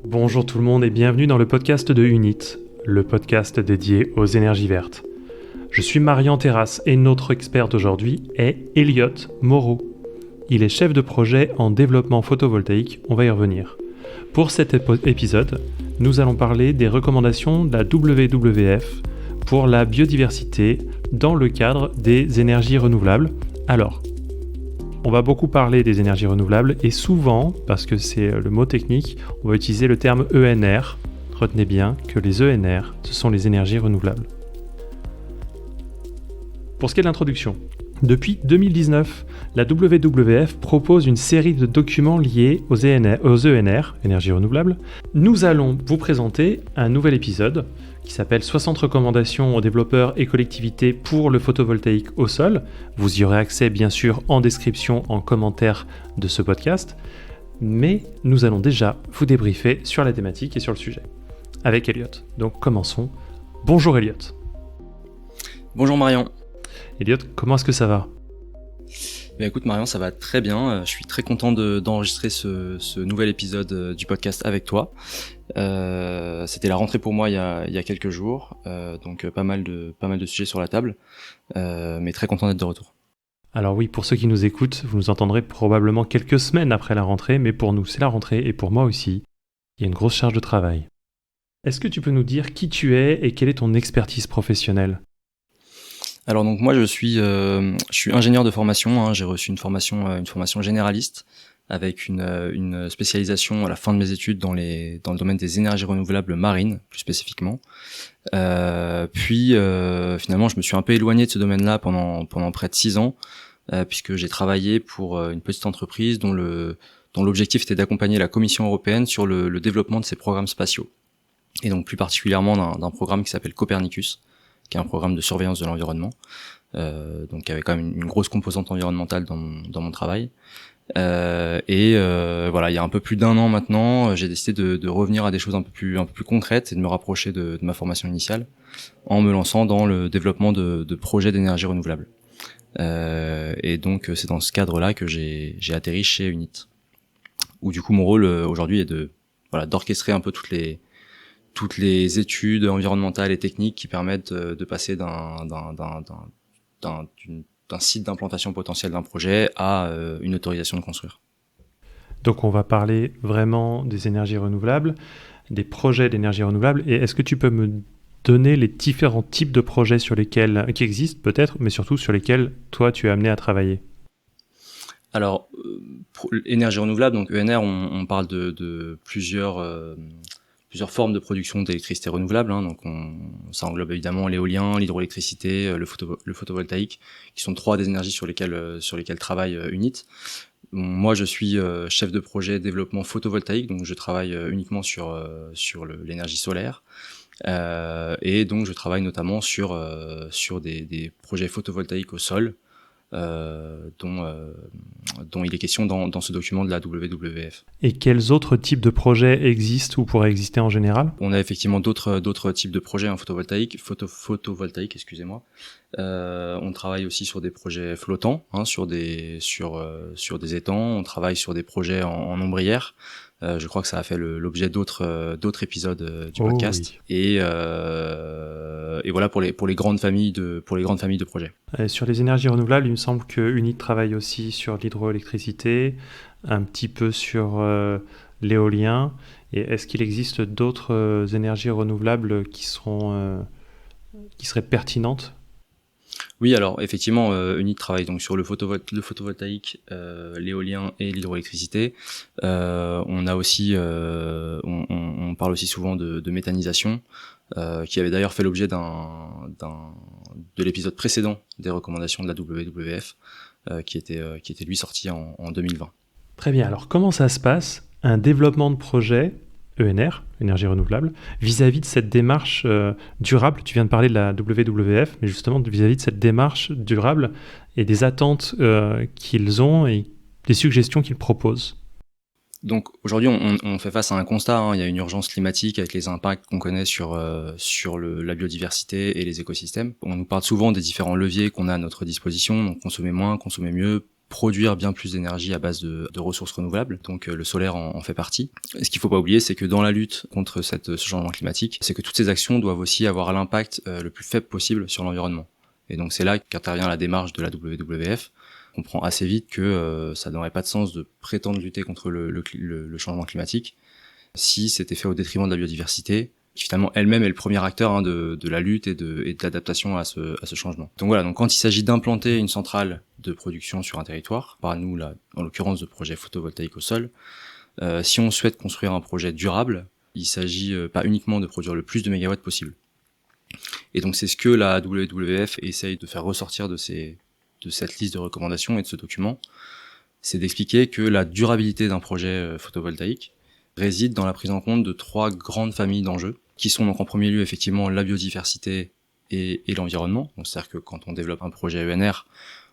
Bonjour tout le monde et bienvenue dans le podcast de Unit, le podcast dédié aux énergies vertes. Je suis Marian Terrasse et notre expert d'aujourd'hui est Elliot Moreau. Il est chef de projet en développement photovoltaïque, on va y revenir. Pour cet épisode, nous allons parler des recommandations de la WWF pour la biodiversité dans le cadre des énergies renouvelables. Alors, on va beaucoup parler des énergies renouvelables et souvent, parce que c'est le mot technique, on va utiliser le terme ENR. Retenez bien que les ENR, ce sont les énergies renouvelables. Pour ce qui est de l'introduction, depuis 2019, la WWF propose une série de documents liés aux ENR, énergies renouvelables. Nous allons vous présenter un nouvel épisode qui s'appelle 60 recommandations aux développeurs et collectivités pour le photovoltaïque au sol. Vous y aurez accès bien sûr en description, en commentaire de ce podcast. Mais nous allons déjà vous débriefer sur la thématique et sur le sujet. Avec Elliot. Donc commençons. Bonjour Elliot. Bonjour Marian. Elliot, comment est-ce que ça va ? Écoute Marian, ça va très bien. Je suis très content d'enregistrer ce nouvel épisode du podcast avec toi. C'était la rentrée pour moi il y a quelques jours, donc pas mal de sujets sur la table, mais très content d'être de retour. Alors oui, pour ceux qui nous écoutent, vous nous entendrez probablement quelques semaines après la rentrée, mais pour nous c'est la rentrée et pour moi aussi, il y a une grosse charge de travail. Est-ce que tu peux nous dire qui tu es et quelle est ton expertise professionnelle ? Alors donc moi je suis ingénieur de formation, j'ai reçu une formation généraliste avec une spécialisation à la fin de mes études dans le domaine des énergies renouvelables marines plus spécifiquement. Puis finalement je me suis un peu éloigné de ce domaine-là pendant près de 6 ans puisque j'ai travaillé pour une petite entreprise dont l'objectif était d'accompagner la Commission européenne sur le développement de ses programmes spatiaux et donc plus particulièrement d'un programme qui s'appelle Copernicus, qui est un programme de surveillance de l'environnement, donc avec quand même une grosse composante environnementale dans mon travail. Voilà, il y a un peu plus d'1 an maintenant, j'ai décidé de revenir à des choses un peu plus concrètes et de me rapprocher de ma formation initiale en me lançant dans le développement de projets d'énergie renouvelable. Et donc c'est dans ce cadre-là que j'ai atterri chez Unit, où du coup mon rôle aujourd'hui est d'orchestrer un peu toutes les études environnementales et techniques qui permettent de passer d'un site d'implantation potentielle d'un projet à une autorisation de construire. Donc on va parler vraiment des énergies renouvelables, des projets d'énergie renouvelable. Et est-ce que tu peux me donner les différents types de projets qui existent peut-être, mais surtout sur lesquels toi tu es amené à travailler ? Alors, énergie renouvelable, donc ENR, on parle de plusieurs formes de production d'électricité renouvelable, donc ça englobe évidemment l'éolien, l'hydroélectricité, le photovoltaïque, qui sont 3 des énergies sur lesquelles travaille Unit. Moi, je suis chef de projet développement photovoltaïque, donc je travaille uniquement sur l'énergie solaire, et donc je travaille notamment sur des projets photovoltaïques au sol, dont il est question dans ce document de la WWF. Et quels autres types de projets existent ou pourraient exister en général ? On a effectivement d'autres types de projets photovoltaïques, excusez-moi. On travaille aussi sur des projets flottants, sur des étangs. On travaille sur des projets en ombrière. Je crois que ça a fait l'objet d'autres épisodes du podcast. Oui. Et voilà pour les grandes familles de projets. Sur les énergies renouvelables, il me semble que Unit travaille aussi sur l'hydroélectricité, un petit peu sur l'éolien. Et est-ce qu'il existe d'autres énergies renouvelables qui seraient pertinentes ? Oui, alors effectivement, Unit travaille donc sur le photovoltaïque, l'éolien et l'hydroélectricité. On a aussi, on parle aussi souvent de méthanisation, qui avait d'ailleurs fait l'objet de l'épisode précédent des recommandations de la WWF, qui était lui sorti en 2020. Très bien. Alors comment ça se passe, un développement de projet ENR, énergie renouvelable, vis-à-vis de cette démarche durable ? Tu viens de parler de la WWF, mais justement vis-à-vis de cette démarche durable et des attentes qu'ils ont et des suggestions qu'ils proposent. Donc aujourd'hui, on fait face à un constat. Il y a une urgence climatique avec les impacts qu'on connaît sur la biodiversité et les écosystèmes. On nous parle souvent des différents leviers qu'on a à notre disposition, donc consommer moins, consommer mieux, produire bien plus d'énergie à base de ressources renouvelables. Donc le solaire en fait partie. Et ce qu'il faut pas oublier, c'est que dans la lutte contre ce changement climatique, c'est que toutes ces actions doivent aussi avoir l'impact le plus faible possible sur l'environnement. Et donc c'est là qu'intervient la démarche de la WWF. On comprend assez vite que ça n'aurait pas de sens de prétendre lutter contre le changement climatique si c'était fait au détriment de la biodiversité, qui finalement elle-même est le premier acteur de la lutte et de l'adaptation à ce changement. Donc voilà, donc quand il s'agit d'implanter une centrale de production sur un territoire, par nous là, en l'occurrence de projets photovoltaïques au sol, si on souhaite construire un projet durable, il s'agit pas uniquement de produire le plus de mégawatts possible. Et donc c'est ce que la WWF essaye de faire ressortir de cette liste de recommandations et de ce document, c'est d'expliquer que la durabilité d'un projet photovoltaïque réside dans la prise en compte de 3 grandes familles d'enjeux, qui sont donc en premier lieu effectivement la biodiversité et l'environnement. Donc c'est-à-dire que quand on développe un projet ENR,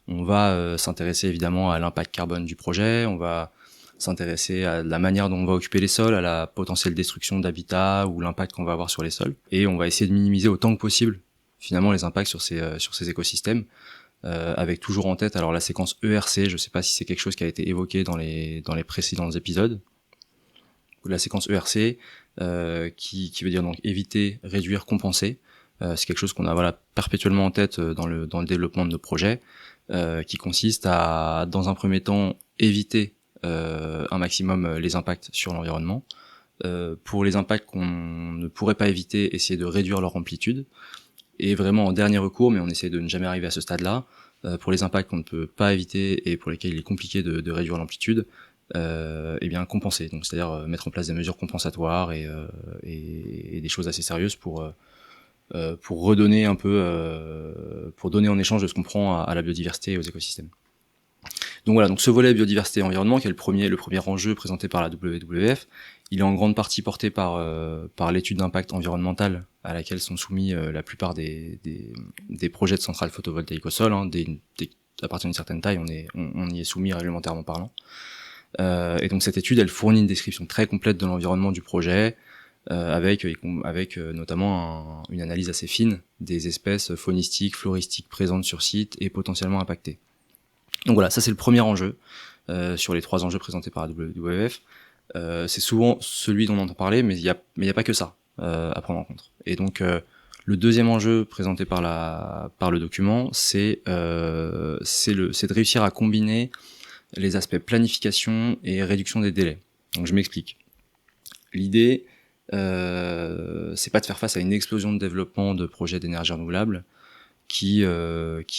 on va s'intéresser évidemment à l'impact carbone du projet, on va s'intéresser à la manière dont on va occuper les sols, à la potentielle destruction d'habitats ou l'impact qu'on va avoir sur les sols. Et on va essayer de minimiser autant que possible finalement les impacts sur ces écosystèmes, avec toujours en tête alors la séquence ERC, je sais pas si c'est quelque chose qui a été évoqué dans les précédents épisodes. La séquence ERC, qui veut dire donc éviter, réduire, compenser. C'est quelque chose qu'on a perpétuellement en tête dans le développement de nos projets, qui consiste à, dans un premier temps, éviter un maximum les impacts sur l'environnement. Pour les impacts qu'on ne pourrait pas éviter, essayer de réduire leur amplitude. Et vraiment en dernier recours, mais on essaie de ne jamais arriver à ce stade-là, pour les impacts qu'on ne peut pas éviter et pour lesquels il est compliqué de réduire l'amplitude, et bien compenser, donc c'est-à-dire mettre en place des mesures compensatoires et des choses assez sérieuses pour redonner un peu, pour donner en échange de ce qu'on prend à la biodiversité et aux écosystèmes. Donc voilà, donc ce volet biodiversité et environnement, qui est le premier enjeu présenté par la WWF, il est en grande partie porté par l'étude d'impact environnemental à laquelle sont soumis la plupart des projets de centrales photovoltaïques au sol. À partir d'une certaine taille, on y est soumis réglementairement parlant. Et donc cette étude, elle fournit une description très complète de l'environnement du projet, avec notamment une analyse assez fine des espèces faunistiques, floristiques présentes sur site et potentiellement impactées. Donc voilà, ça c'est le premier enjeu sur les 3 enjeux présentés par la WWF. C'est souvent celui dont on entend parler, mais il y a pas que ça à prendre en compte. Et donc le deuxième enjeu présenté par le document, c'est de réussir à combiner les aspects planification et réduction des délais. Donc je m'explique. L'idée, c'est pas de faire face à une explosion de développement de projets d'énergie renouvelable qui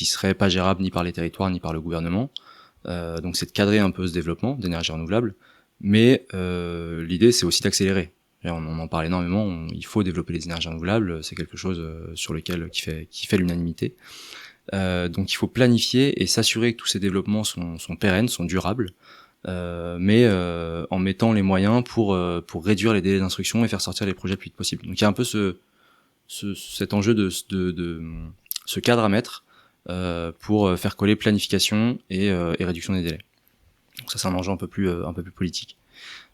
serait pas gérable ni par les territoires ni par le gouvernement. Donc c'est de cadrer un peu ce développement d'énergie renouvelable, mais l'idée c'est aussi d'accélérer. On en parle énormément, il faut développer les énergies renouvelables, c'est quelque chose sur lequel qui fait l'unanimité. Donc il faut planifier et s'assurer que tous ces développements sont pérennes, sont durables, mais en mettant les moyens pour réduire les délais d'instruction et faire sortir les projets le plus vite possible. Donc il y a un peu cet enjeu de ce cadre à mettre pour faire coller planification et réduction des délais. Donc ça c'est un enjeu un peu plus politique.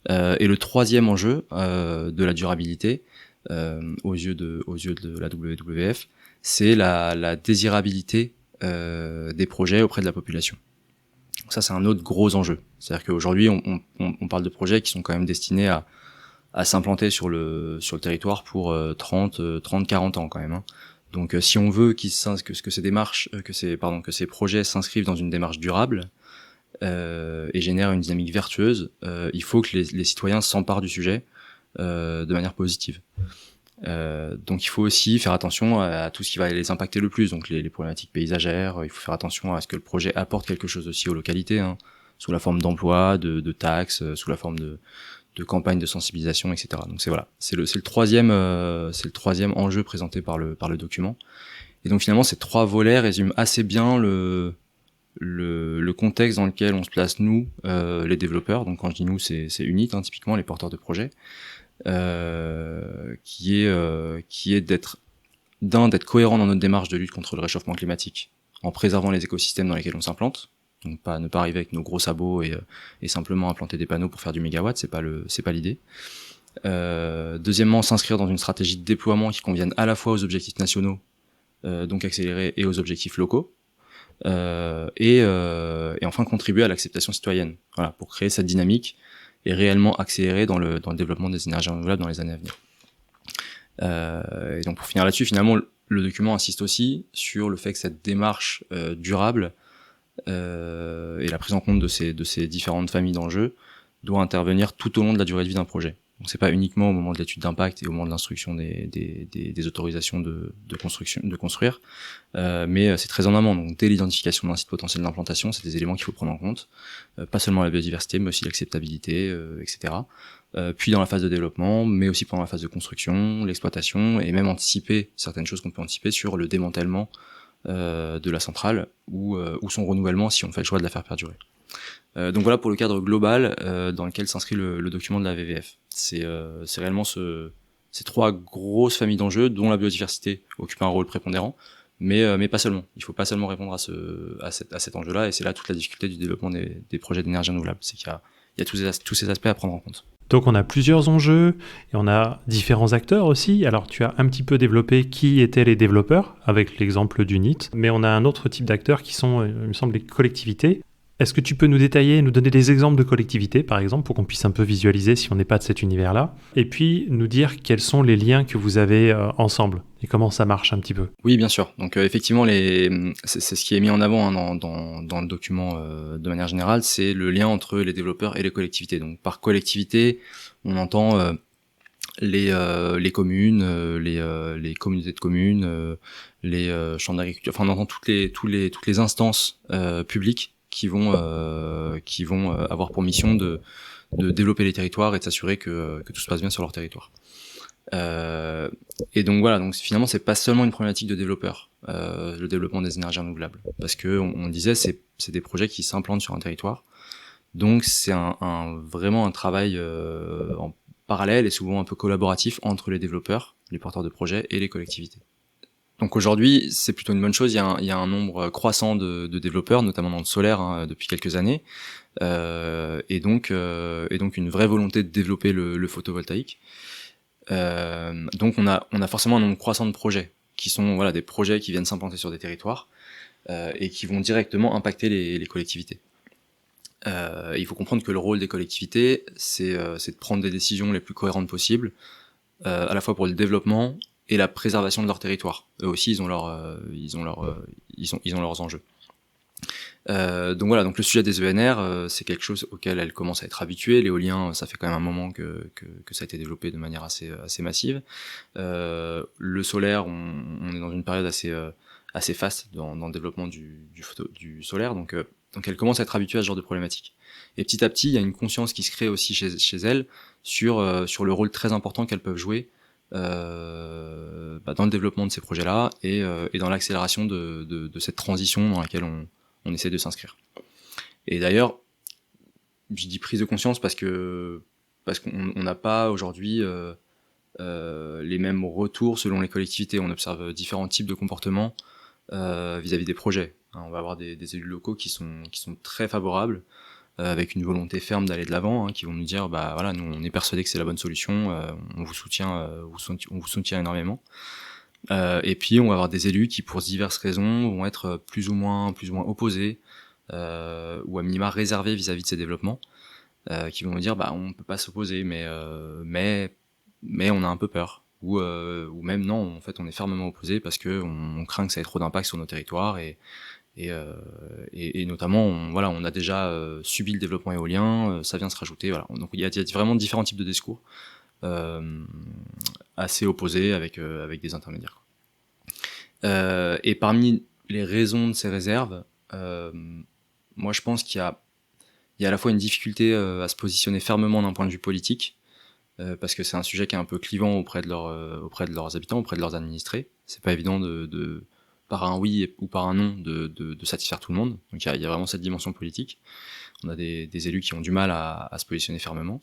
Et le troisième enjeu de la durabilité aux yeux de la WWF, c'est la désirabilité des projets auprès de la population. Donc ça c'est un autre gros enjeu. C'est-à-dire qu'aujourd'hui on parle de projets qui sont quand même destinés à s'implanter sur le territoire pour 30-40 ans quand même. Donc si on veut que ces projets s'inscrivent dans une démarche durable et génèrent une dynamique vertueuse, il faut que les citoyens s'emparent du sujet de manière positive. Donc il faut aussi faire attention à tout ce qui va les impacter le plus, donc les problématiques paysagères. Il faut faire attention à ce que le projet apporte quelque chose aussi aux localités, sous la forme d'emploi, de taxes, sous la forme de campagnes de sensibilisation, etc. Donc c'est le troisième enjeu présenté par le document. Et donc finalement ces 3 volets résument assez bien le contexte dans lequel on se place nous, les développeurs. Donc quand je dis nous, c'est UNIT, typiquement les porteurs de projets. Qui est d'être cohérent dans notre démarche de lutte contre le réchauffement climatique en préservant les écosystèmes dans lesquels on s'implante. Donc ne pas arriver avec nos gros sabots et simplement implanter des panneaux pour faire du mégawatt, c'est pas l'idée. Deuxièmement, s'inscrire dans une stratégie de déploiement qui convienne à la fois aux objectifs nationaux, donc accélérés, et aux objectifs locaux. et enfin contribuer à l'acceptation citoyenne, voilà, pour créer cette dynamique et réellement accélérer dans le développement des énergies renouvelables dans les années à venir. Et donc pour finir là-dessus, finalement, le document insiste aussi sur le fait que cette démarche durable et la prise en compte de ces différentes familles d'enjeux doit intervenir tout au long de la durée de vie d'un projet. Donc c'est pas uniquement au moment de l'étude d'impact et au moment de l'instruction des autorisations de construire, mais c'est très en amont. Donc dès l'identification d'un site potentiel d'implantation, c'est des éléments qu'il faut prendre en compte, pas seulement la biodiversité, mais aussi l'acceptabilité, etc. Puis dans la phase de développement, mais aussi pendant la phase de construction, l'exploitation, et même anticiper certaines choses qu'on peut anticiper sur le démantèlement de la centrale ou son renouvellement si on fait le choix de la faire perdurer. Donc voilà pour le cadre global dans lequel s'inscrit le document de la VVF. C'est réellement ces trois grosses familles d'enjeux dont la biodiversité occupe un rôle prépondérant, mais pas seulement. Il faut pas seulement répondre à cet enjeu-là, et c'est là toute la difficulté du développement des projets d'énergie renouvelable. C'est qu'il y a tous ces aspects à prendre en compte. Donc on a plusieurs enjeux et on a différents acteurs aussi. Alors tu as un petit peu développé qui étaient les développeurs avec l'exemple d'Unit, mais on a un autre type d'acteurs qui sont, il me semble, les collectivités. Est-ce que tu peux nous détailler, nous donner des exemples de collectivités, par exemple, pour qu'on puisse un peu visualiser si on n'est pas de cet univers-là, et puis nous dire quels sont les liens que vous avez ensemble et comment ça marche un petit peu? Oui, bien sûr. Donc effectivement, c'est ce qui est mis en avant dans le document de manière générale, c'est le lien entre les développeurs et les collectivités. Donc par collectivité, on entend les communes, les communautés de communes, les chambres d'agriculture. Enfin, on entend toutes les instances publiques qui vont avoir pour mission de développer les territoires et de s'assurer que tout se passe bien sur leur territoire. Et donc voilà, donc finalement c'est pas seulement une problématique de développeurs, le développement des énergies renouvelables, parce que on disait c'est des projets qui s'implantent sur un territoire, donc c'est vraiment un travail en parallèle et souvent un peu collaboratif entre les développeurs, les porteurs de projets et les collectivités. Donc aujourd'hui, c'est plutôt une bonne chose. Il y a un nombre croissant de développeurs, notamment dans le solaire, depuis quelques années, et donc une vraie volonté de développer le photovoltaïque. Donc on a forcément un nombre croissant de projets qui sont des projets qui viennent s'implanter sur des territoires et qui vont directement impacter les collectivités. Il faut comprendre que le rôle des collectivités, c'est de prendre des décisions les plus cohérentes possibles, à la fois pour le développement et la préservation de leur territoire. Eux aussi, ils ont leurs enjeux. Donc voilà, donc le sujet des ENR, c'est quelque chose auquel elles commencent à être habituées. L'éolien, ça fait quand même un moment que ça a été développé de manière assez massive. Le solaire, on est dans une période assez faste dans le développement du solaire, donc elles commencent à être habituées à ce genre de problématiques. Et petit à petit, il y a une conscience qui se crée aussi chez elles sur le rôle très important qu'elles peuvent jouer dans le développement de ces projets-là et dans l'accélération de cette transition dans laquelle on essaie de s'inscrire. Et d'ailleurs, je dis prise de conscience parce qu'on n'a pas aujourd'hui les mêmes retours selon les collectivités. On observe différents types de comportements vis-à-vis des projets. On va avoir des élus locaux qui sont très favorables, avec une volonté ferme d'aller de l'avant, qui vont nous dire voilà, nous on est persuadés que c'est la bonne solution, on vous soutient énormément. Et puis on va avoir des élus qui pour diverses raisons vont être plus ou moins opposés ou à minima réservés vis-à-vis de ces développements, qui vont nous dire on peut pas s'opposer mais on a un peu peur, ou même non, en fait on est fermement opposé parce que on craint que ça ait trop d'impact sur nos territoires et notamment on a déjà subi le développement éolien, ça vient se rajouter, voilà. Donc il y a vraiment différents types de discours assez opposés avec des intermédiaires. Et parmi les raisons de ces réserves, moi je pense qu'il y a à la fois une difficulté à se positionner fermement d'un point de vue politique, parce que c'est un sujet qui est un peu clivant auprès de leurs habitants, auprès de leurs administrés. C'est pas évident de par un oui ou par un non de satisfaire tout le monde. Donc il y a vraiment cette dimension politique. On a des élus qui ont du mal à se positionner fermement.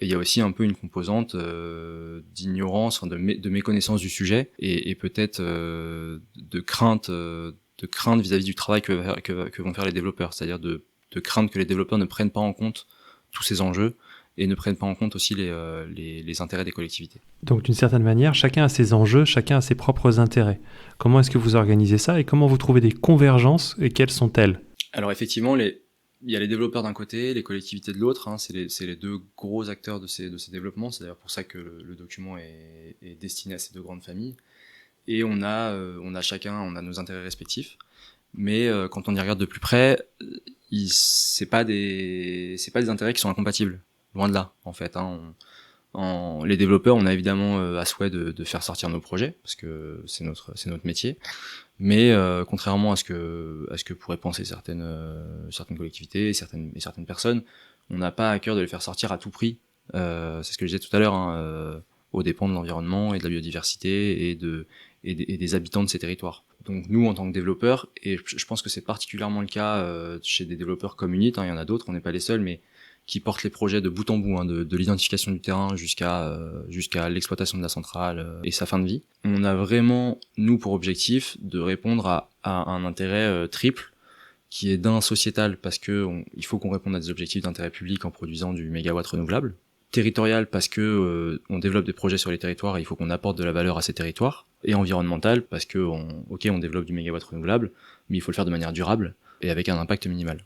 Et il y a aussi un peu une composante d'ignorance, de méconnaissance du sujet et peut-être de crainte vis-à-vis du travail que vont faire les développeurs, c'est-à-dire de crainte que les développeurs ne prennent pas en compte tous ces enjeux et ne prennent pas en compte aussi les intérêts des collectivités. Donc d'une certaine manière, chacun a ses enjeux, chacun a ses propres intérêts. Comment est-ce que vous organisez ça et comment vous trouvez des convergences et quelles sont-elles ? Alors effectivement, il y a les développeurs d'un côté, les collectivités de l'autre, c'est les deux gros acteurs de ces développements. C'est d'ailleurs pour ça que le document est destiné à ces deux grandes familles. Et on a nos intérêts respectifs. Mais quand on y regarde de plus près, c'est pas des intérêts qui sont incompatibles. Loin de là, en fait. Les développeurs, on a évidemment à souhait de faire sortir nos projets, parce que c'est notre métier. Mais contrairement à ce que pourraient penser certaines collectivités et certaines personnes, on n'a pas à cœur de les faire sortir à tout prix. C'est ce que je disais tout à l'heure, aux dépens de l'environnement et de la biodiversité et des habitants de ces territoires. Donc nous, en tant que développeurs, et je pense que c'est particulièrement le cas chez des développeurs comme Unit, il y en a d'autres, on n'est pas les seuls, mais qui portent les projets de bout en bout, de l'identification du terrain jusqu'à l'exploitation de la centrale et sa fin de vie. On a vraiment, nous, pour objectif de répondre à un intérêt triple, qui est d'un sociétal, parce que il faut qu'on réponde à des objectifs d'intérêt public en produisant du mégawatt renouvelable, territorial, parce que on développe des projets sur les territoires et il faut qu'on apporte de la valeur à ces territoires, et environnemental, parce que on développe du mégawatt renouvelable, mais il faut le faire de manière durable et avec un impact minimal.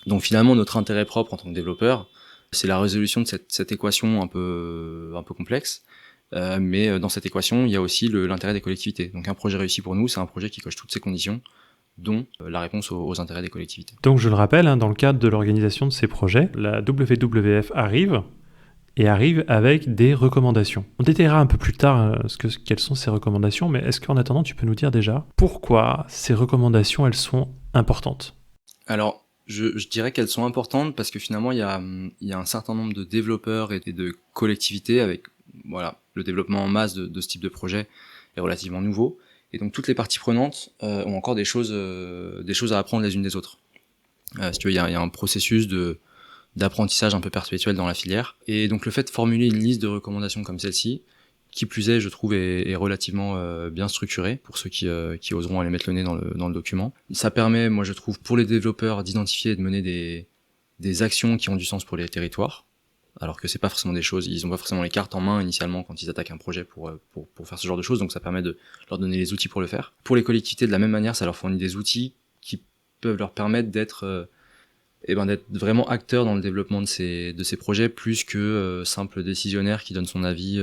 Donc finalement, notre intérêt propre en tant que développeur, c'est la résolution de cette équation un peu complexe, mais dans cette équation, il y a aussi l'intérêt des collectivités. Donc un projet réussi pour nous, c'est un projet qui coche toutes ces conditions, dont la réponse aux intérêts des collectivités. Donc je le rappelle, dans le cadre de l'organisation de ces projets, la WWF arrive avec des recommandations. On détaillera un peu plus tard quelles sont ces recommandations, mais est-ce qu'en attendant, tu peux nous dire déjà pourquoi ces recommandations, elles sont importantes ? Alors, je dirais qu'elles sont importantes parce que finalement, il y a un certain nombre de développeurs et de collectivités avec, le développement en masse de ce type de projet est relativement nouveau. Et donc, toutes les parties prenantes ont encore des choses à apprendre les unes des autres. Si tu veux, il y a un processus d'apprentissage un peu perpétuel dans la filière. Et donc, le fait de formuler une liste de recommandations comme celle-ci, qui plus est, je trouve, est relativement bien structuré pour ceux qui oseront aller mettre le nez dans le document. Ça permet, moi je trouve, pour les développeurs d'identifier et de mener des actions qui ont du sens pour les territoires, alors que c'est pas forcément des choses, ils ont pas forcément les cartes en main initialement quand ils attaquent un projet pour faire ce genre de choses, donc ça permet de leur donner les outils pour le faire. Pour les collectivités, de la même manière, ça leur fournit des outils qui peuvent leur permettre d'être vraiment acteur dans le développement de ces projets, plus que simple décisionnaire qui donne son avis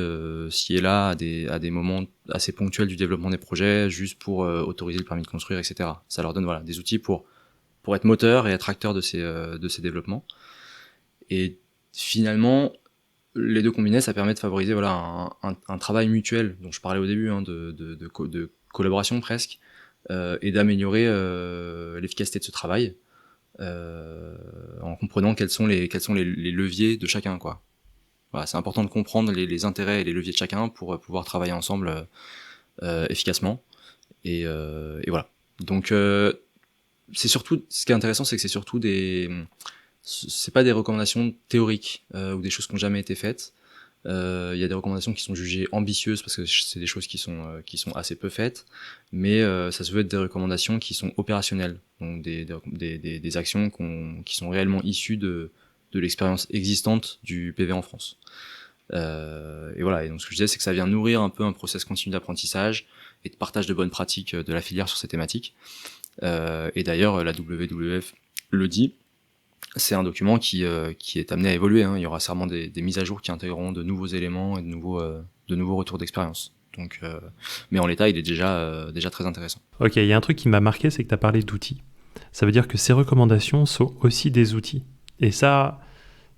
ci et là à des moments assez ponctuels du développement des projets, juste pour autoriser le permis de construire, etc. Ça leur donne des outils pour être moteur et être acteur de ces développements. Et finalement, les deux combinés, ça permet de favoriser un travail mutuel dont je parlais au début, de collaboration presque, et d'améliorer l'efficacité de ce travail. En comprenant quels sont les leviers de chacun, quoi. Voilà, c'est important de comprendre les intérêts et les leviers de chacun pour pouvoir travailler ensemble efficacement. Et voilà. Donc c'est surtout, ce qui est intéressant, c'est que c'est surtout c'est pas des recommandations théoriques ou des choses qui n'ont jamais été faites. Il y a des recommandations qui sont jugées ambitieuses parce que c'est des choses qui sont assez peu faites, mais ça se veut être des recommandations qui sont opérationnelles, donc des actions qui sont réellement issues de l'expérience existante du PV en France. Et voilà. Et donc ce que je disais, c'est que ça vient nourrir un peu un process continu d'apprentissage et de partage de bonnes pratiques de la filière sur ces thématiques. Et d'ailleurs, la WWF le dit. C'est un document qui est amené à évoluer. Il y aura sûrement des mises à jour qui intégreront de nouveaux éléments et de nouveaux retours d'expérience. Donc, mais en l'état, il est déjà très intéressant. Ok, il y a un truc qui m'a marqué, c'est que tu as parlé d'outils. Ça veut dire que ces recommandations sont aussi des outils. Et ça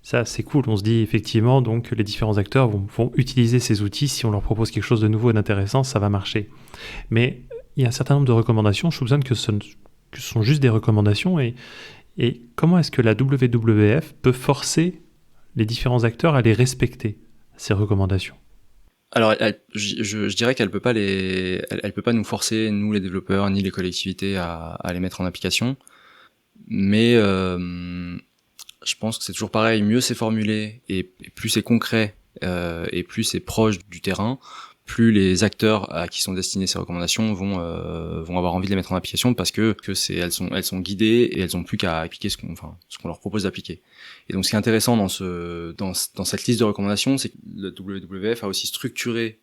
c'est cool. On se dit effectivement donc que les différents acteurs vont utiliser ces outils. Si on leur propose quelque chose de nouveau et d'intéressant, ça va marcher. Mais il y a un certain nombre de recommandations. Je soupçonne que ce sont juste des recommandations. Et comment est-ce que la WWF peut forcer les différents acteurs à les respecter, ces recommandations ? Alors, je dirais qu'elle peut pas elle peut pas nous forcer, nous les développeurs, ni les collectivités, à les mettre en application. Mais je pense que c'est toujours pareil, mieux c'est formulé et plus c'est concret et plus c'est proche du terrain, plus les acteurs à qui sont destinées ces recommandations vont avoir envie de les mettre en application parce que elles sont guidées et elles ont plus qu'à appliquer ce qu'on leur propose d'appliquer. Et donc ce qui est intéressant dans cette liste de recommandations, c'est que le WWF a aussi structuré,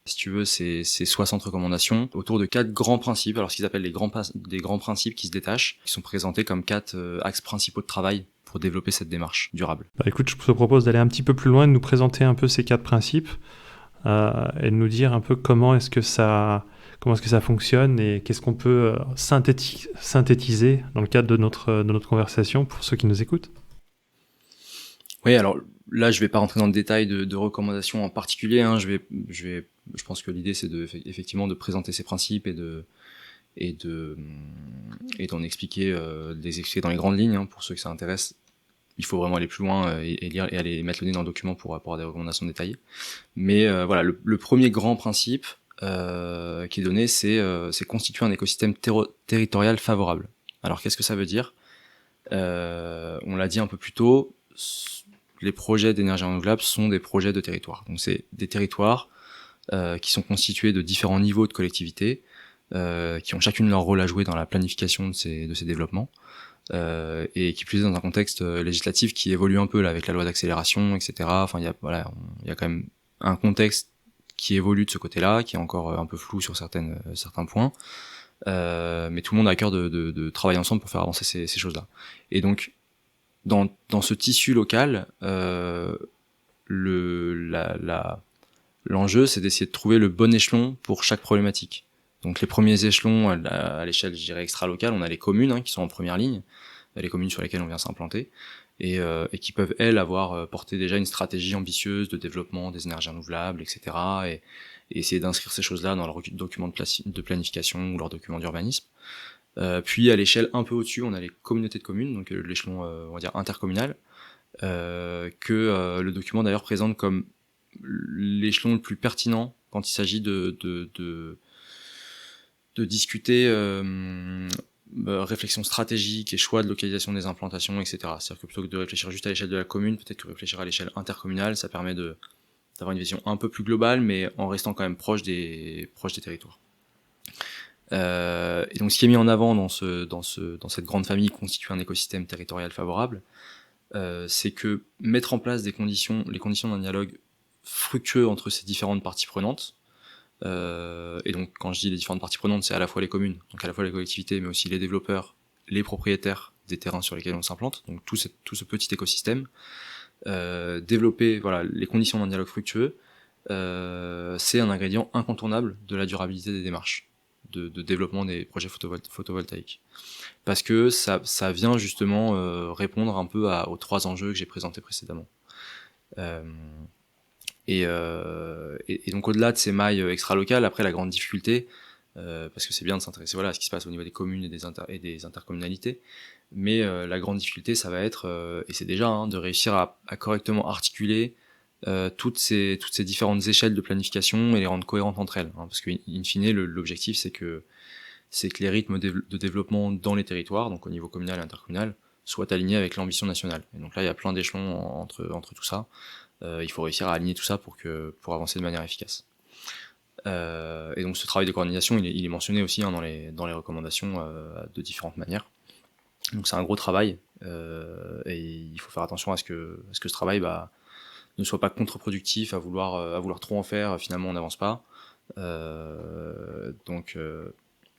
si tu veux, ces 60 recommandations autour de 4 grands principes, alors ce qu'ils appellent des grands principes qui se détachent, qui sont présentés comme 4 axes principaux de travail pour développer cette démarche durable. Écoute, je te propose d'aller un petit peu plus loin, de nous présenter un peu ces 4 principes et de nous dire un peu comment est-ce que ça fonctionne et qu'est-ce qu'on peut synthétiser dans le cadre de notre conversation pour ceux qui nous écoutent. Oui, alors là, je vais pas rentrer dans le détail de recommandations en particulier. Je pense que l'idée, c'est effectivement de présenter ces principes et d'en expliquer, des expliquer dans les grandes lignes. Pour ceux que ça intéresse, il faut vraiment aller plus loin et lire et aller mettre le nez dans le document pour avoir des recommandations détaillées. Mais voilà, le premier grand principe qui est donné, c'est constituer un écosystème territorial favorable. Alors, qu'est-ce que ça veut dire ? On l'a dit un peu plus tôt. Les projets d'énergie renouvelable sont des projets de territoire. Donc c'est des territoires qui sont constitués de différents niveaux de collectivité, qui ont chacune leur rôle à jouer dans la planification de ces développements, et qui plus est dans un contexte législatif qui évolue un peu là avec la loi d'accélération, etc. Enfin il y a quand même un contexte qui évolue de ce côté-là, qui est encore un peu flou sur certains points, mais tout le monde a à cœur de travailler ensemble pour faire avancer ces choses-là. Et donc dans ce tissu local, l'enjeu, c'est d'essayer de trouver le bon échelon pour chaque problématique. Donc les premiers échelons à l'échelle, je dirais, extra-locale, on a les communes qui sont en première ligne, les communes sur lesquelles on vient s'implanter, et qui peuvent, elles, avoir porté déjà une stratégie ambitieuse de développement des énergies renouvelables, etc., et essayer d'inscrire ces choses-là dans leur document de planification ou leur document d'urbanisme. Puis à l'échelle un peu au-dessus, on a les communautés de communes, donc l'échelon on va dire intercommunal, que le document d'ailleurs présente comme l'échelon le plus pertinent quand il s'agit de discuter réflexion stratégique et choix de localisation des implantations, etc. C'est-à-dire que plutôt que de réfléchir juste à l'échelle de la commune, peut-être que réfléchir à l'échelle intercommunale, ça permet d'avoir une vision un peu plus globale, mais en restant quand même proche des territoires. Et donc ce qui est mis en avant dans cette grande famille constitue un écosystème territorial favorable, c'est que mettre en place les conditions d'un dialogue fructueux entre ces différentes parties prenantes, et donc quand je dis les différentes parties prenantes, c'est à la fois les communes, donc à la fois les collectivités, mais aussi les développeurs, les propriétaires des terrains sur lesquels on s'implante, donc tout ce petit écosystème, développer les conditions d'un dialogue fructueux, c'est un ingrédient incontournable de la durabilité des démarches de développement des projets photovoltaïques. Parce que ça vient justement répondre un peu aux 3 enjeux que j'ai présentés précédemment. Et donc au-delà de ces mailles extra-locales, après la grande difficulté, parce que c'est bien de s'intéresser à ce qui se passe au niveau des communes et des intercommunalités, mais la grande difficulté, ça va être, et c'est déjà, de réussir à correctement articuler toutes ces différentes échelles de planification et les rendre cohérentes entre elles, parce que in fine l'objectif c'est que les rythmes de développement dans les territoires, donc au niveau communal et intercommunal, soient alignés avec l'ambition nationale. Et donc là il y a plein d'échelons entre tout ça. Il faut réussir à aligner tout ça pour avancer de manière efficace. Et donc ce travail de coordination il est mentionné aussi dans les recommandations de différentes manières. Donc c'est un gros travail, et il faut faire attention à ce que ce travail ne soit pas contre-productif, à vouloir trop en faire, finalement on n'avance pas. Donc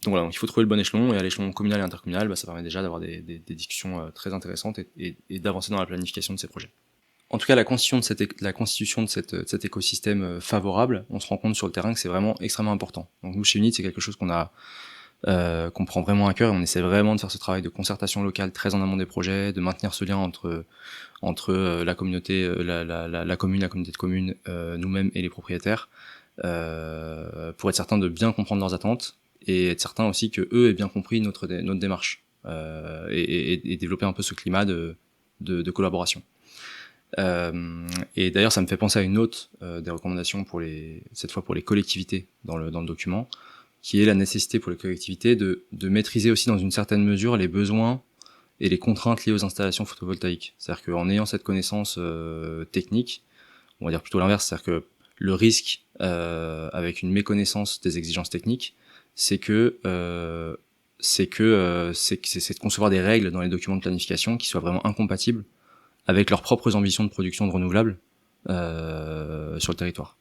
voilà, donc il faut trouver le bon échelon, et à l'échelon communal et intercommunal, ça permet déjà d'avoir des discussions très intéressantes et d'avancer dans la planification de ces projets. En tout cas, la constitution de cet écosystème favorable, on se rend compte sur le terrain que c'est vraiment extrêmement important. Donc nous chez UNIT, c'est quelque chose qu'on prend vraiment à cœur, et on essaie vraiment de faire ce travail de concertation locale très en amont des projets, de maintenir ce lien entre la communauté, la commune, la communauté de communes, nous-mêmes et les propriétaires, pour être certain de bien comprendre leurs attentes et être certain aussi que eux aient bien compris notre démarche, et développer un peu ce climat de collaboration. Et d'ailleurs ça me fait penser à une autre des recommandations cette fois pour les collectivités dans le document, qui est la nécessité pour les collectivités de maîtriser aussi dans une certaine mesure les besoins et les contraintes liées aux installations photovoltaïques. C'est-à-dire qu'en ayant cette connaissance technique, on va dire plutôt l'inverse, c'est-à-dire que Le risque avec une méconnaissance des exigences techniques, c'est de concevoir des règles dans les documents de planification qui soient vraiment incompatibles avec leurs propres ambitions de production de renouvelables sur le territoire.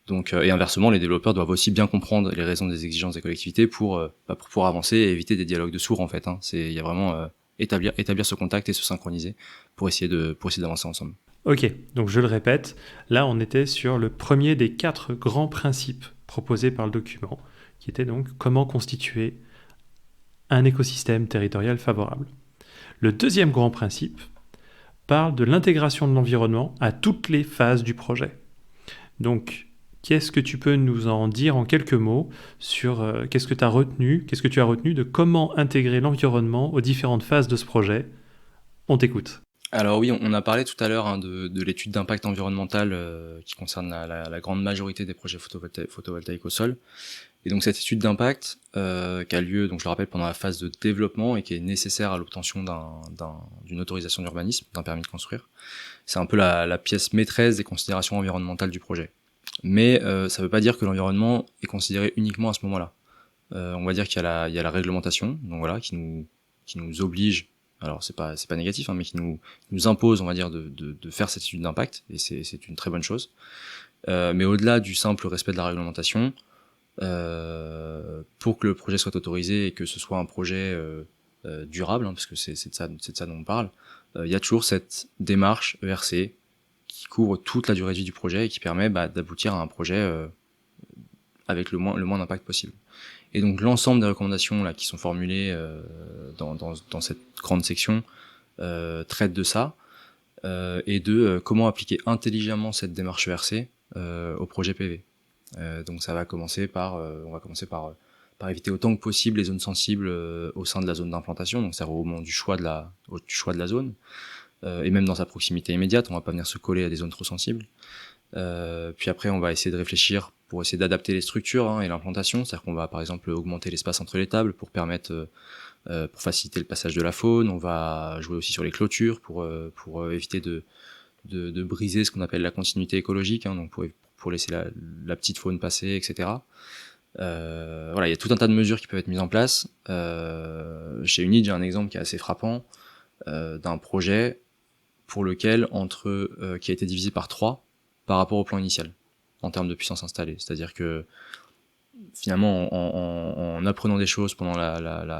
Donc, et inversement, les développeurs doivent aussi bien comprendre les raisons des exigences des collectivités pour pouvoir avancer et éviter des dialogues de sourds en fait. Il y a vraiment établir ce contact et se synchroniser pour essayer d'avancer ensemble. Ok, donc je le répète, là on était sur le premier des 4 grands principes proposés par le document, qui était donc comment constituer un écosystème territorial favorable. Le deuxième grand principe parle de l'intégration de l'environnement à toutes les phases du projet. Donc, qu'est-ce que tu peux nous en dire en quelques mots sur qu'est-ce que tu as retenu de comment intégrer l'environnement aux différentes phases de ce projet? On t'écoute. Alors oui, on a parlé tout à l'heure de l'étude d'impact environnemental qui concerne la grande majorité des projets photovoltaïques au sol. Et donc cette étude d'impact qui a lieu, donc je le rappelle, pendant la phase de développement et qui est nécessaire à l'obtention d'une autorisation d'urbanisme, d'un permis de construire, c'est un peu la pièce maîtresse des considérations environnementales du projet. Mais ça ne veut pas dire que l'environnement est considéré uniquement à ce moment-là. On va dire qu'il y a la réglementation, donc voilà, qui nous oblige. Alors c'est pas négatif, hein, mais qui nous impose, on va dire, de faire cette étude d'impact, et c'est une très bonne chose. Mais au-delà du simple respect de la réglementation, pour que le projet soit autorisé et que ce soit un projet durable, hein, parce que c'est de ça dont on parle, il y a toujours cette démarche ERC qui couvre toute la durée de vie du projet et qui permet d'aboutir à un projet avec le moins d'impact possible. Et donc l'ensemble des recommandations là qui sont formulées dans cette grande section traite de ça et de comment appliquer intelligemment cette démarche ERC au projet PV. Donc ça va commencer on va commencer par éviter autant que possible les zones sensibles au sein de la zone d'implantation, donc c'est-à-dire au moment du choix de la zone, et même dans sa proximité immédiate, on va pas venir se coller à des zones trop sensibles. Puis après, on va essayer de réfléchir pour essayer d'adapter les structures et l'implantation, c'est-à-dire qu'on va par exemple augmenter l'espace entre les tables pour pour faciliter le passage de la faune. On va jouer aussi sur les clôtures pour éviter de briser ce qu'on appelle la continuité écologique, hein, donc pour laisser la petite faune passer, etc. Voilà, il y a tout un tas de mesures qui peuvent être mises en place. Chez UNIT, j'ai un exemple qui est assez frappant d'un projet pour lequel qui a été divisé par 3 par rapport au plan initial en termes de puissance installée. C'est-à-dire que finalement, en apprenant des choses pendant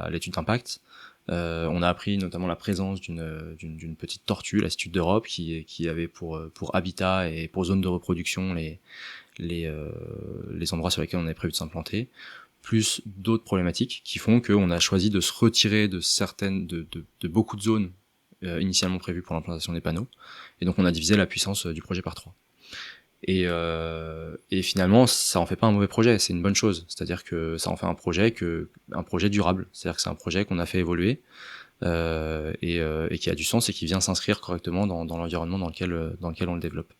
l'étude d'impact, on a appris notamment la présence d'une petite tortue, la Situde d'Europe, qui avait pour habitat et pour zone de reproduction les endroits sur lesquels on avait prévu de s'implanter, plus d'autres problématiques qui font qu'on a choisi de se retirer de beaucoup de zones initialement prévues pour l'implantation des panneaux, et donc on a divisé la puissance du projet par 3. Et finalement, ça en fait pas un mauvais projet, c'est une bonne chose. C'est-à-dire que ça en fait un projet durable. C'est-à-dire que c'est un projet qu'on a fait évoluer et qui a du sens et qui vient s'inscrire correctement dans l'environnement dans lequel on le développe.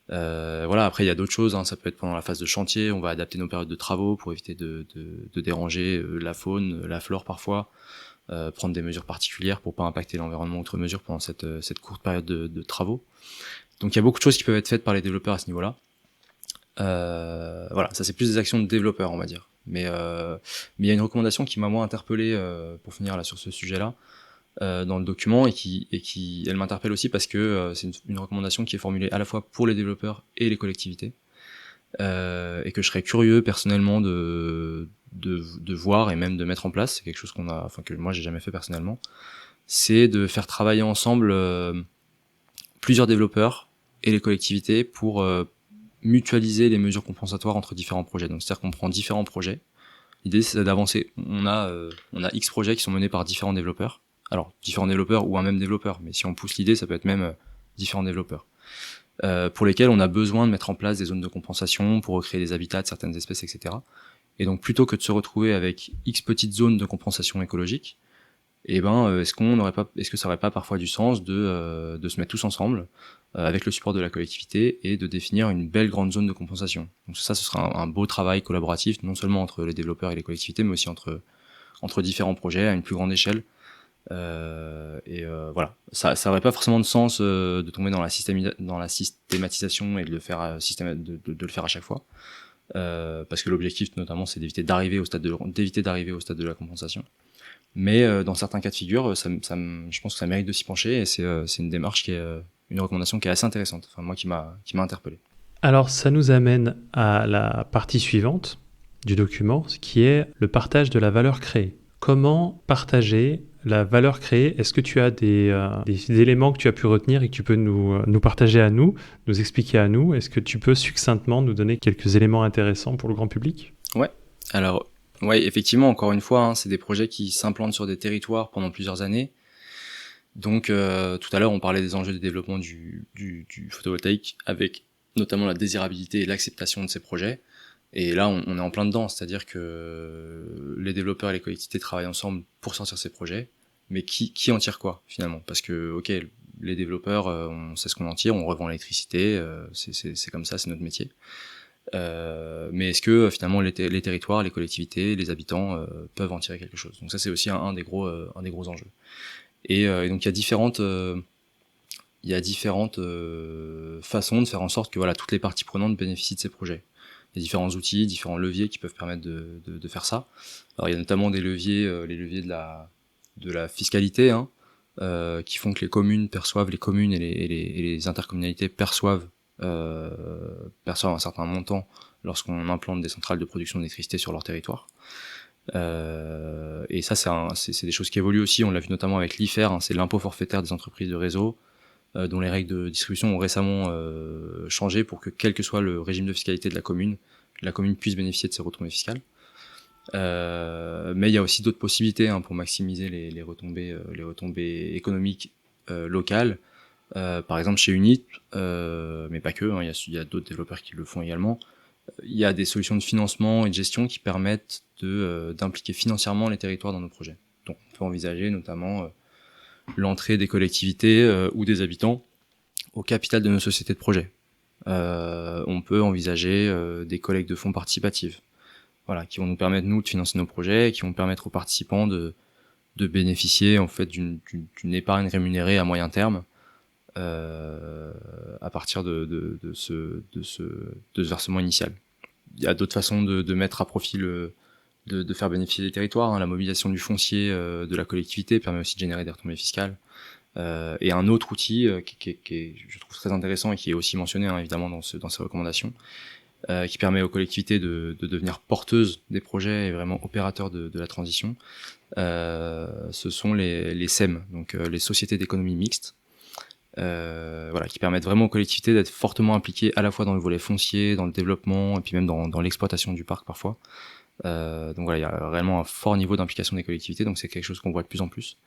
Voilà. Après, il y a d'autres choses, hein. Ça peut être pendant la phase de chantier, on va adapter nos périodes de travaux pour éviter de déranger la faune, la flore parfois. Prendre des mesures particulières pour pas impacter l'environnement outre mesure pendant cette courte période de travaux. Donc il y a beaucoup de choses qui peuvent être faites par les développeurs à ce niveau-là. Voilà, ça c'est plus des actions de développeurs, on va dire. Mais il y a une recommandation qui m'a moi interpellé pour finir là sur ce sujet-là dans le document et qui elle m'interpelle aussi parce que c'est une recommandation qui est formulée à la fois pour les développeurs et les collectivités et que je serais curieux personnellement de voir et même de mettre en place. C'est quelque chose que moi j'ai jamais fait personnellement. C'est de faire travailler ensemble plusieurs développeurs et les collectivités pour mutualiser les mesures compensatoires entre différents projets. Donc c'est-à-dire qu'on prend différents projets. L'idée c'est d'avancer. On a X projets qui sont menés par différents développeurs. Alors différents développeurs ou un même développeur, mais si on pousse l'idée, ça peut être même différents développeurs. Pour lesquels on a besoin de mettre en place des zones de compensation pour recréer des habitats de certaines espèces, etc. Et donc plutôt que de se retrouver avec X petites zones de compensation écologique, est-ce que ça aurait pas parfois du sens de se mettre tous ensemble avec le support de la collectivité et de définir une belle grande zone de compensation. Donc ça, ce sera un beau travail collaboratif, non seulement entre les développeurs et les collectivités, mais aussi entre différents projets à une plus grande échelle, Voilà, ça aurait pas forcément de sens de tomber dans la systématisation et de le faire de le faire à chaque fois, parce que l'objectif notamment c'est d'éviter d'arriver au stade de la compensation. Mais dans certains cas de figure, je pense que ça mérite de s'y pencher, et c'est une démarche qui est une recommandation qui est assez intéressante. Enfin, moi qui m'a interpellé. Alors ça nous amène à la partie suivante du document, ce qui est le partage de la valeur créée. Comment partager la valeur créée? Est-ce que tu as des éléments que tu as pu retenir et que tu peux nous partager à nous expliquer à nous? Est-ce que tu peux succinctement nous donner quelques éléments intéressants pour le grand public? Ouais, alors, ouais, effectivement, encore une fois, hein, c'est des projets qui s'implantent sur des territoires pendant plusieurs années. Donc, tout à l'heure, on parlait des enjeux de développement du photovoltaïque, avec notamment la désirabilité et l'acceptation de ces projets. Et là, on est en plein dedans, c'est-à-dire que les développeurs et les collectivités travaillent ensemble pour sortir ces projets, mais qui en tire quoi, finalement? Parce que, ok, les développeurs, on sait ce qu'on en tire, on revend l'électricité, c'est comme ça, c'est notre métier. Mais est-ce que finalement les territoires, les collectivités, les habitants peuvent en tirer quelque chose? Donc ça, c'est aussi un des gros enjeux. Et donc il y a différentes façons de faire en sorte que voilà, toutes les parties prenantes bénéficient de ces projets. Il y a différents outils, différents leviers qui peuvent permettre de faire ça. Alors il y a notamment des leviers, les leviers de la fiscalité, hein, qui font que les communes et les intercommunalités perçoivent un certain montant lorsqu'on implante des centrales de production d'électricité sur leur territoire. Et ça, c'est des choses qui évoluent aussi. On l'a vu notamment avec l'IFER, hein, c'est l'impôt forfaitaire des entreprises de réseau, dont les règles de distribution ont récemment changé pour que, quel que soit le régime de fiscalité de la commune puisse bénéficier de ces retombées fiscales. Mais il y a aussi d'autres possibilités, hein, pour maximiser les retombées économiques locales. Par exemple chez Unit, mais pas que, hein, il y a d'autres développeurs qui le font également. Il y a des solutions de financement et de gestion qui permettent d'impliquer financièrement les territoires dans nos projets. Donc on peut envisager notamment l'entrée des collectivités ou des habitants au capital de nos sociétés de projet. On peut envisager des collectes de fonds participatifs, voilà, qui vont nous permettre nous de financer nos projets, et qui vont permettre aux participants de bénéficier en fait d'une épargne rémunérée à moyen terme, à partir de ce versement initial. Il y a d'autres façons de mettre à profit de faire bénéficier les territoires, hein. La mobilisation du foncier de la collectivité permet aussi de générer des retombées fiscales. Et un autre outil qui est, je trouve, très intéressant, et qui est aussi mentionné, hein, évidemment dans ces recommandations, qui permet aux collectivités de devenir porteuses des projets et vraiment opérateurs de la transition, ce sont les SEM, donc les sociétés d'économie mixte, voilà, qui permettent vraiment aux collectivités d'être fortement impliquées à la fois dans le volet foncier, dans le développement, et puis même dans l'exploitation du parc parfois. Donc voilà, il y a réellement un fort niveau d'implication des collectivités, donc c'est quelque chose qu'on voit de plus en plus.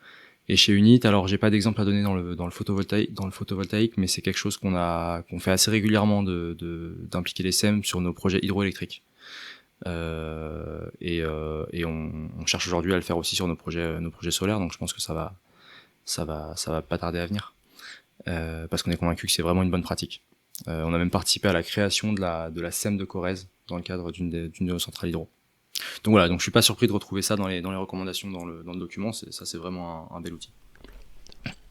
Et chez Unit, alors j'ai pas d'exemple à donner dans le photovoltaïque, mais c'est quelque chose qu'on fait assez régulièrement d'impliquer les SEM sur nos projets hydroélectriques. Et on cherche aujourd'hui à le faire aussi sur nos projets solaires, donc je pense que ça va pas tarder à venir. Parce qu'on est convaincu que c'est vraiment une bonne pratique. On a même participé à la création de la SEM de Corrèze dans le cadre d'une de nos centrales hydro. Donc voilà, donc je suis pas surpris de retrouver ça dans les recommandations dans le document. C'est vraiment un bel outil.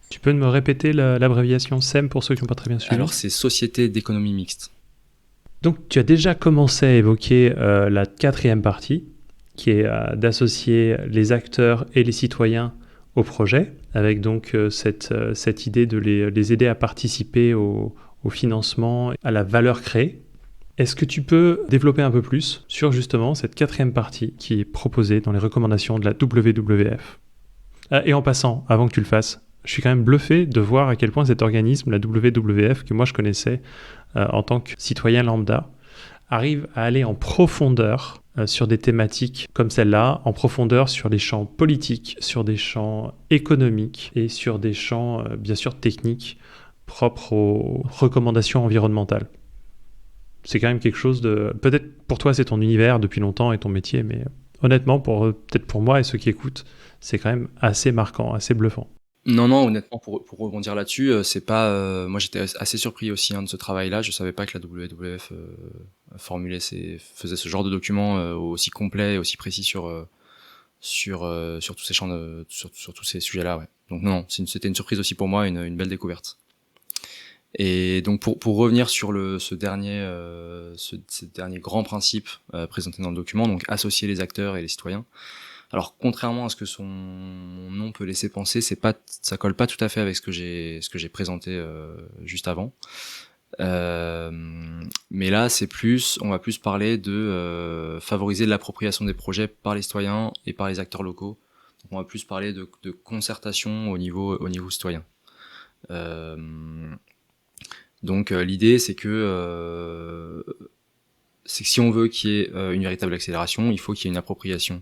Tu peux me répéter l'abréviation SEM pour ceux qui n'ont pas très bien suivi? Alors c'est Société d'économie mixte. Donc tu as déjà commencé à évoquer la quatrième partie, qui est d'associer les acteurs et les citoyens au projet, avec donc cette idée de les aider à participer au financement, à la valeur créée. Est-ce que tu peux développer un peu plus sur justement cette quatrième partie qui est proposée dans les recommandations de la WWF? Et en passant, avant que tu le fasses, je suis quand même bluffé de voir à quel point cet organisme, la WWF, que moi je connaissais en tant que citoyen lambda, arrive à aller en profondeur sur des thématiques comme celle-là, en profondeur sur les champs politiques, sur des champs économiques et sur des champs bien sûr techniques propres aux recommandations environnementales. C'est quand même quelque chose de... Peut-être pour toi c'est ton univers depuis longtemps et ton métier, mais honnêtement, peut-être pour moi et ceux qui écoutent, c'est quand même assez marquant, assez bluffant. Non, honnêtement, pour rebondir là-dessus, c'est pas. Moi, j'étais assez surpris aussi, hein, de ce travail-là. Je savais pas que la WWF faisait ce genre de document aussi complet et aussi précis sur tous ces champs sur tous ces sujets-là. Ouais. Donc non, c'était une surprise aussi pour moi, une belle découverte. Et donc pour revenir sur ce dernier grand principe présenté dans le document, donc associer les acteurs et les citoyens. Alors contrairement à ce que son nom peut laisser penser, ça colle pas tout à fait avec ce que j'ai présenté juste avant. Mais là on va plus parler de favoriser l'appropriation des projets par les citoyens et par les acteurs locaux. Donc on va plus parler de concertation au niveau citoyen. Donc l'idée c'est que si on veut qu'il y ait une véritable accélération, il faut qu'il y ait une appropriation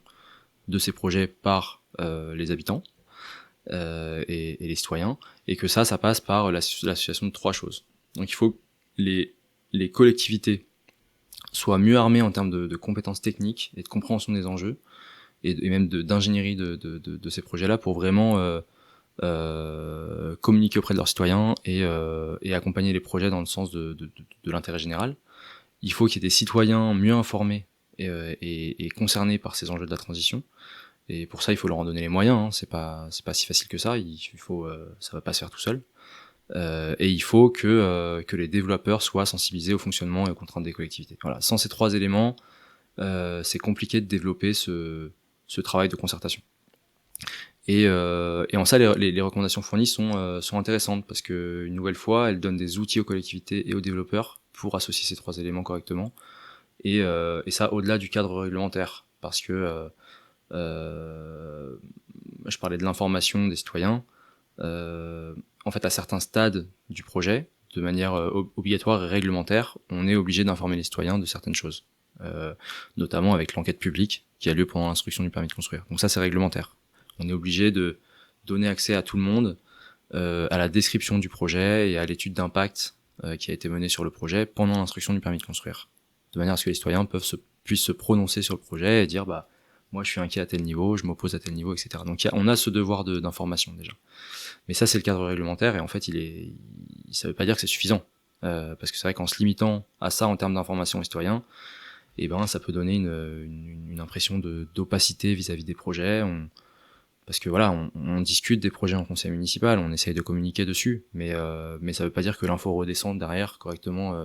de ces projets par les habitants et les citoyens, et que ça passe par l'association de 3 choses. Donc il faut que les collectivités soient mieux armées en termes de compétences techniques et de compréhension des enjeux, et même d'ingénierie de ces projets-là, pour vraiment communiquer auprès de leurs citoyens et accompagner les projets dans le sens de l'intérêt général. Il faut qu'il y ait des citoyens mieux informés et concernés par ces enjeux de la transition. Et pour ça, il faut leur en donner les moyens. Hein. C'est pas si facile que ça. Ça va pas se faire tout seul. Et il faut que les développeurs soient sensibilisés au fonctionnement et aux contraintes des collectivités. Voilà. Sans ces 3 éléments, c'est compliqué de développer ce travail de concertation. Et en ça, les recommandations fournies sont intéressantes, parce que une nouvelle fois, elles donnent des outils aux collectivités et aux développeurs pour associer ces 3 éléments correctement. Et ça, au-delà du cadre réglementaire, parce que je parlais de l'information des citoyens. En fait, à certains stades du projet, de manière obligatoire et réglementaire, on est obligé d'informer les citoyens de certaines choses, notamment avec l'enquête publique qui a lieu pendant l'instruction du permis de construire. Donc ça, c'est réglementaire. On est obligé de donner accès à tout le monde à la description du projet et à l'étude d'impact qui a été menée sur le projet pendant l'instruction du permis de construire, de manière à ce que les citoyens puissent se prononcer sur le projet et dire moi je suis inquiet à tel niveau, je m'oppose à tel niveau, etc. Donc on a ce devoir d'information déjà. Mais ça, c'est le cadre réglementaire, et en fait ça veut pas dire que c'est suffisant, parce que c'est vrai qu'en se limitant à ça en termes d'information aux citoyens, ça peut donner une impression d'opacité vis-à-vis des projets. Parce que voilà, on discute des projets en conseil municipal, on essaye de communiquer dessus, mais ça veut pas dire que l'info redescende derrière correctement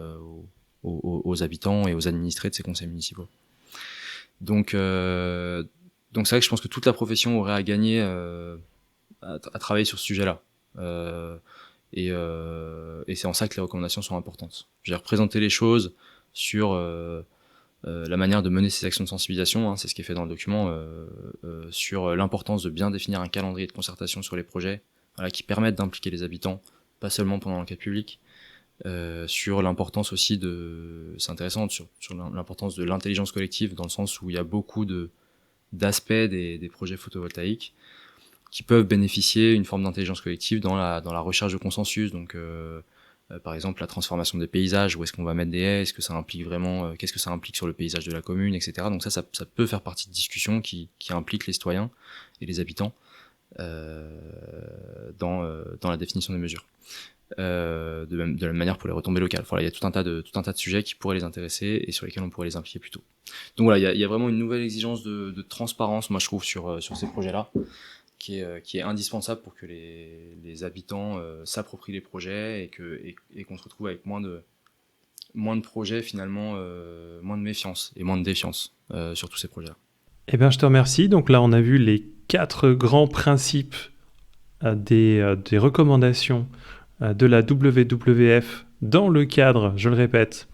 aux habitants et aux administrés de ces conseils municipaux. Donc c'est vrai que je pense que toute la profession aurait à gagner à travailler sur ce sujet-là. Et c'est en ça que les recommandations sont importantes. J'ai représenté les choses sur la manière de mener ces actions de sensibilisation, hein, c'est ce qui est fait dans le document, sur l'importance de bien définir un calendrier de concertation sur les projets, qui permettent d'impliquer les habitants, pas seulement pendant l'enquête publique, sur l'importance aussi c'est intéressant, sur l'importance de l'intelligence collective, dans le sens où il y a beaucoup d'aspects des projets photovoltaïques qui peuvent bénéficier d'une forme d'intelligence collective dans la recherche de consensus. Donc par exemple la transformation des paysages, où est-ce qu'on va mettre des haies, est-ce que ça implique vraiment, qu'est-ce que ça implique sur le paysage de la commune, etc. Donc ça peut faire partie de discussions qui impliquent les citoyens et les habitants dans la définition des mesures. De la même manière pour les retombées locales. Voilà, il y a tout un tas de sujets qui pourraient les intéresser et sur lesquels on pourrait les impliquer plus tôt. Donc voilà, il y a vraiment une nouvelle exigence de transparence, moi je trouve, sur ces projets-là, qui est indispensable pour que les habitants s'approprient les projets et qu'on se retrouve avec moins de projets finalement, moins de méfiance et moins de défiance sur tous ces projets-là. Eh bien, je te remercie. Donc là, on a vu les 4 grands principes des recommandations de la WWF dans le cadre, je le répète,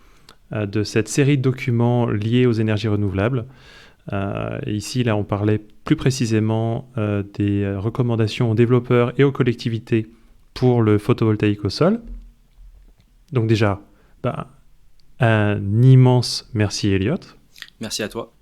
de cette série de documents liés aux énergies renouvelables. Ici, là, on parlait plus précisément des recommandations aux développeurs et aux collectivités pour le photovoltaïque au sol. Donc déjà, un immense merci Elliot. Merci à toi.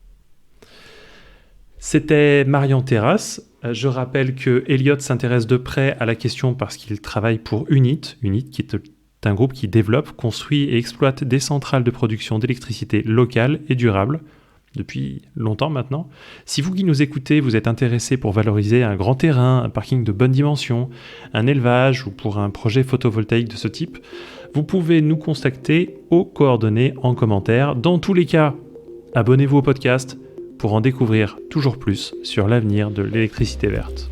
C'était Marian Terrasse. Je rappelle que Elliot s'intéresse de près à la question parce qu'il travaille pour UNIT. UNIT qui est un groupe qui développe, construit et exploite des centrales de production d'électricité locales et durables depuis longtemps maintenant. Si vous qui nous écoutez, vous êtes intéressé pour valoriser un grand terrain, un parking de bonne dimension, un élevage ou pour un projet photovoltaïque de ce type, vous pouvez nous contacter aux coordonnées en commentaire. Dans tous les cas, abonnez-vous au podcast, pour en découvrir toujours plus sur l'avenir de l'électricité verte.